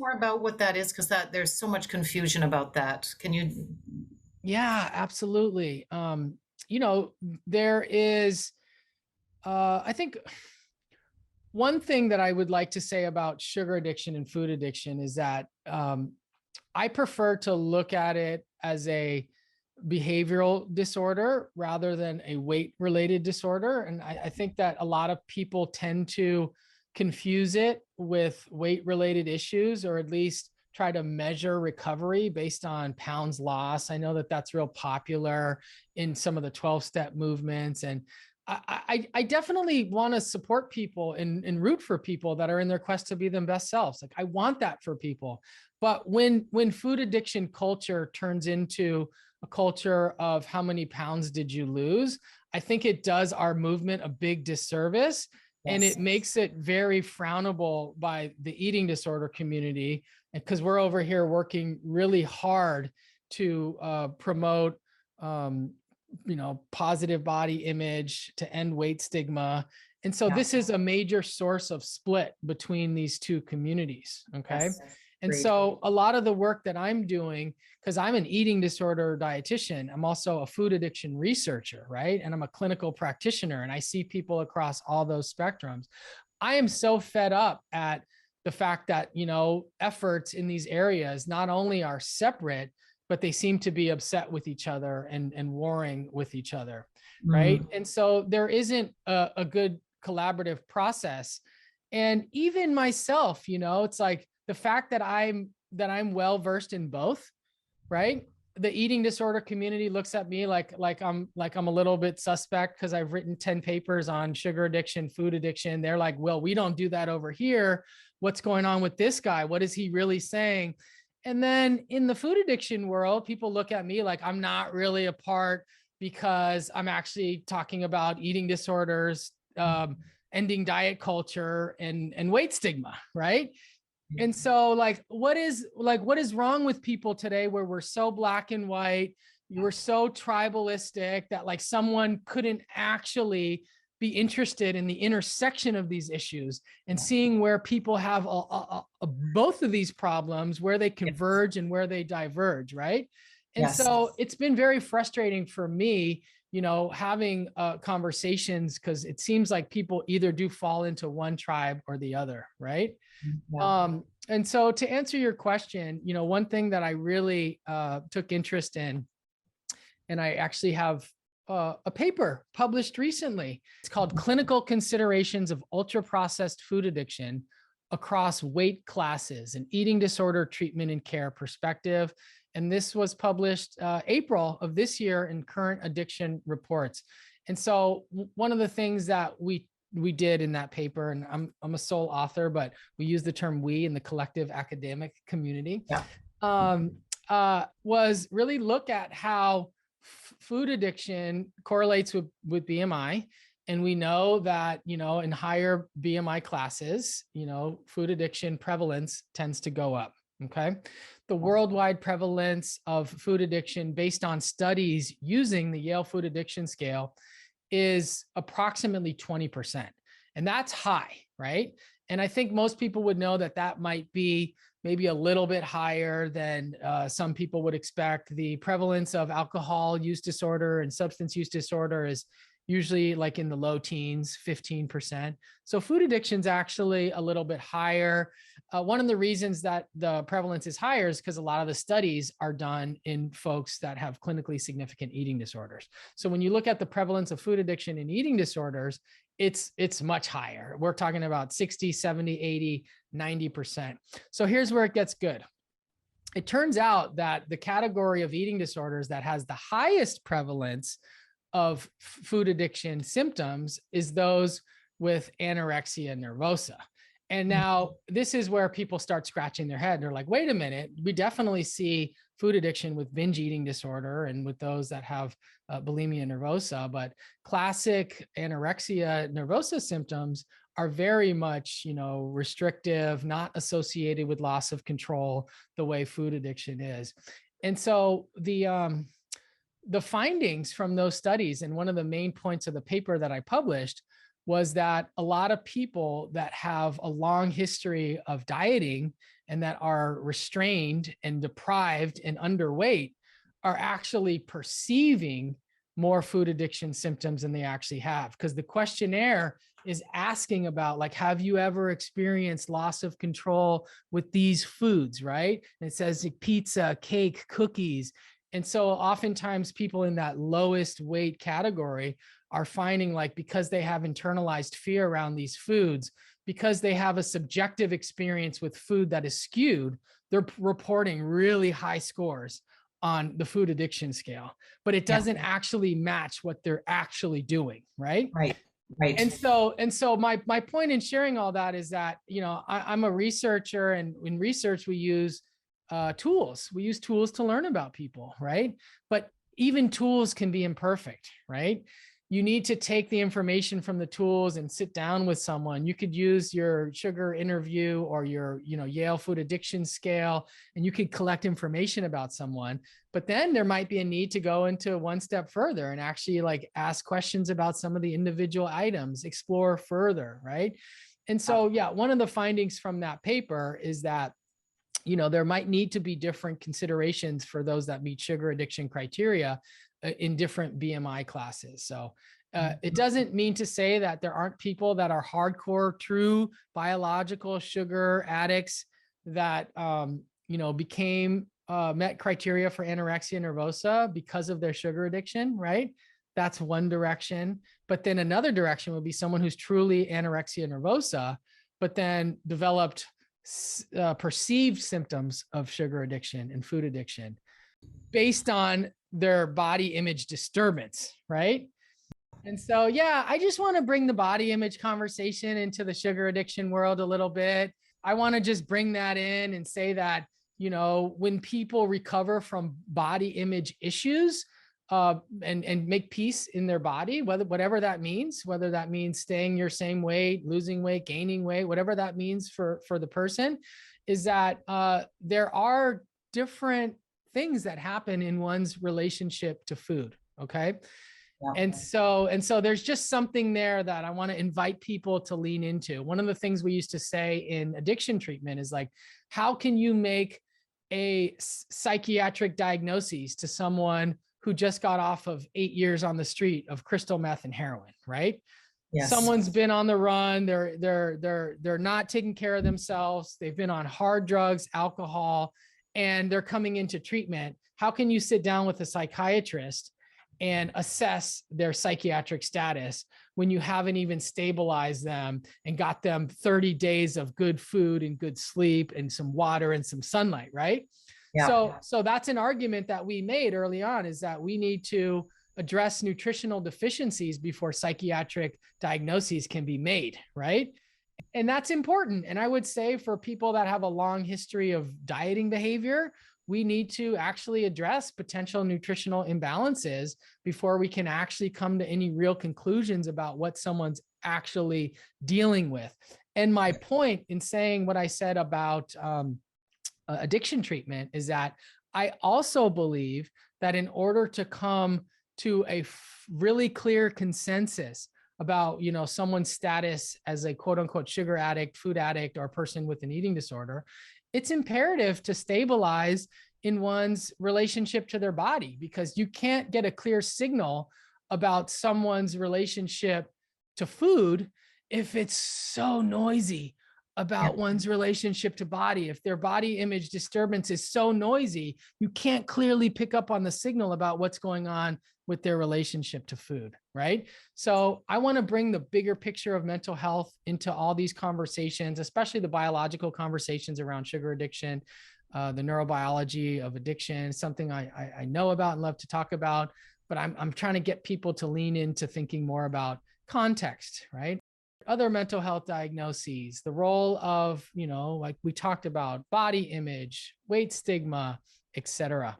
more about what that is? Because that there's so much confusion about that. Can you? Yeah, absolutely. You know, there is, I think one thing that I would like to say about sugar addiction and food addiction is that I prefer to look at it as a behavioral disorder rather than a weight related disorder. And I think that a lot of people tend to confuse it with weight related issues, or at least try to measure recovery based on pounds lost. I know that that's real popular in some of the 12-step movements. And I definitely want to support people and root for people that are in their quest to be their best selves. Like I want that for people. But when food addiction culture turns into a culture of how many pounds did you lose, I think it does our movement a big disservice. And Yes. it makes it very frownable by the eating disorder community. Because we're over here working really hard to promote positive body image, to end weight stigma. And so Yeah. this is a major source of split between these two communities. Okay. Yes. And Agreed. so a lot of the work that I'm doing, because I'm an eating disorder dietitian, I'm also a food addiction researcher, right? And I'm a clinical practitioner, and I see people across all those spectrums. I am so fed up at the fact that, efforts in these areas not only are separate, but they seem to be upset with each other and warring with each other, right? Mm. And so there isn't a good collaborative process. And even myself, it's like the fact that I'm well versed in both, right? The eating disorder community looks at me like I'm a little bit suspect because I've written 10 papers on sugar addiction, food addiction. They're like, well, we don't do that over here. What's going on with this guy? What is he really saying? And then in the food addiction world, people look at me like I'm not really a part, because I'm actually talking about eating disorders, ending diet culture, and weight stigma, right? And so what is wrong with people today, where we're so black and white, you were so tribalistic that like someone couldn't actually be interested in the intersection of these issues and seeing where people have both of these problems, where they converge and where they diverge, right? And Yes. so it's been very frustrating for me, having conversations, because it seems like people either do fall into one tribe or the other, right? Yeah. And so to answer your question, one thing that I really took interest in, and I actually have a paper published recently. It's called Clinical Considerations of Ultra-Processed Food Addiction Across Weight Classes: An Eating Disorder Treatment and Care Perspective. And this was published April of this year in Current Addiction Reports. And so one of the things that we did in that paper, and I'm a sole author, but we use the term we in the collective academic community, was really look at how food addiction correlates with BMI. And we know that, in higher BMI classes, food addiction prevalence tends to go up. Okay. The worldwide prevalence of food addiction, based on studies using the Yale Food Addiction Scale, is approximately 20%. And that's high, right? And I think most people would know that that might be maybe a little bit higher than some people would expect. The prevalence of alcohol use disorder and substance use disorder is usually like in the low teens, 15%. So food addiction is actually a little bit higher. One of the reasons that the prevalence is higher is because a lot of the studies are done in folks that have clinically significant eating disorders. So when you look at the prevalence of food addiction and eating disorders, it's much higher. We're talking about 60, 70, 80, 90%. So here's where it gets good. It turns out that the category of eating disorders that has the highest prevalence of food addiction symptoms is those with anorexia nervosa. And now this is where people start scratching their head. They're like, wait a minute, we definitely see food addiction with binge eating disorder and with those that have bulimia nervosa, but classic anorexia nervosa symptoms are very much, restrictive, not associated with loss of control the way food addiction is. And so the findings from those studies, and one of the main points of the paper that I published, was that a lot of people that have a long history of dieting and that are restrained and deprived and underweight are actually perceiving more food addiction symptoms than they actually have. Because the questionnaire is asking about, like, have you ever experienced loss of control with these foods, right? And it says like pizza, cake, cookies. And so oftentimes people in that lowest weight category are finding, like, because they have internalized fear around these foods, because they have a subjective experience with food that is skewed, they're reporting really high scores on the food addiction scale, but it Yeah. doesn't actually match what they're actually doing, right? Right. Right. And so my point in sharing all that is that, I'm a researcher, and in research we use tools. We use tools to learn about people, right? But even tools can be imperfect, right? You need to take the information from the tools and sit down with someone. You could use your sugar interview or your, Yale food addiction scale, and you could collect information about someone. But then there might be a need to go into one step further and actually, like, ask questions about some of the individual items, explore further, right? And so, yeah, one of the findings from that paper is that, there might need to be different considerations for those that meet sugar addiction criteria in different BMI classes. So it doesn't mean to say that there aren't people that are hardcore, true biological sugar addicts that, became met criteria for anorexia nervosa because of their sugar addiction, right? That's one direction. But then another direction would be someone who's truly anorexia nervosa, but then developed perceived symptoms of sugar addiction and food addiction based on their body image disturbance, right? And so, yeah, I just want to bring the body image conversation into the sugar addiction world a little bit. I want to just bring that in and say that, when people recover from body image issues, and make peace in their body, whatever that means, whether that means staying your same weight, losing weight, gaining weight, whatever that means for the person, is that there are different things that happen in one's relationship to food. Okay. Yeah. And so there's just something there that I want to invite people to lean into. One of the things we used to say in addiction treatment is, like, how can you make a psychiatric diagnosis to someone who just got off of 8 years on the street of crystal meth and heroin, right? Yes. Someone's been on the run. They're not taking care of themselves. They've been on hard drugs, alcohol, and they're coming into treatment. How can you sit down with a psychiatrist and assess their psychiatric status when you haven't even stabilized them and got them 30 days of good food and good sleep and some water and some sunlight, right? Yeah. So that's an argument that we made early on, is that we need to address nutritional deficiencies before psychiatric diagnoses can be made, right? And that's important. And I would say for people that have a long history of dieting behavior, we need to actually address potential nutritional imbalances before we can actually come to any real conclusions about what someone's actually dealing with. And my point in saying what I said about addiction treatment is that I also believe that in order to come to a really clear consensus about, someone's status as a quote unquote sugar addict, food addict, or person with an eating disorder, it's imperative to stabilize in one's relationship to their body, because you can't get a clear signal about someone's relationship to food if it's so noisy about one's relationship to body. If their body image disturbance is so noisy, you can't clearly pick up on the signal about what's going on with their relationship to food, right? So I want to bring the bigger picture of mental health into all these conversations, especially the biological conversations around sugar addiction, the neurobiology of addiction, something I know about and love to talk about, but I'm trying to get people to lean into thinking more about context, right? Other mental health diagnoses, the role of, like we talked about, body image, weight stigma, et cetera.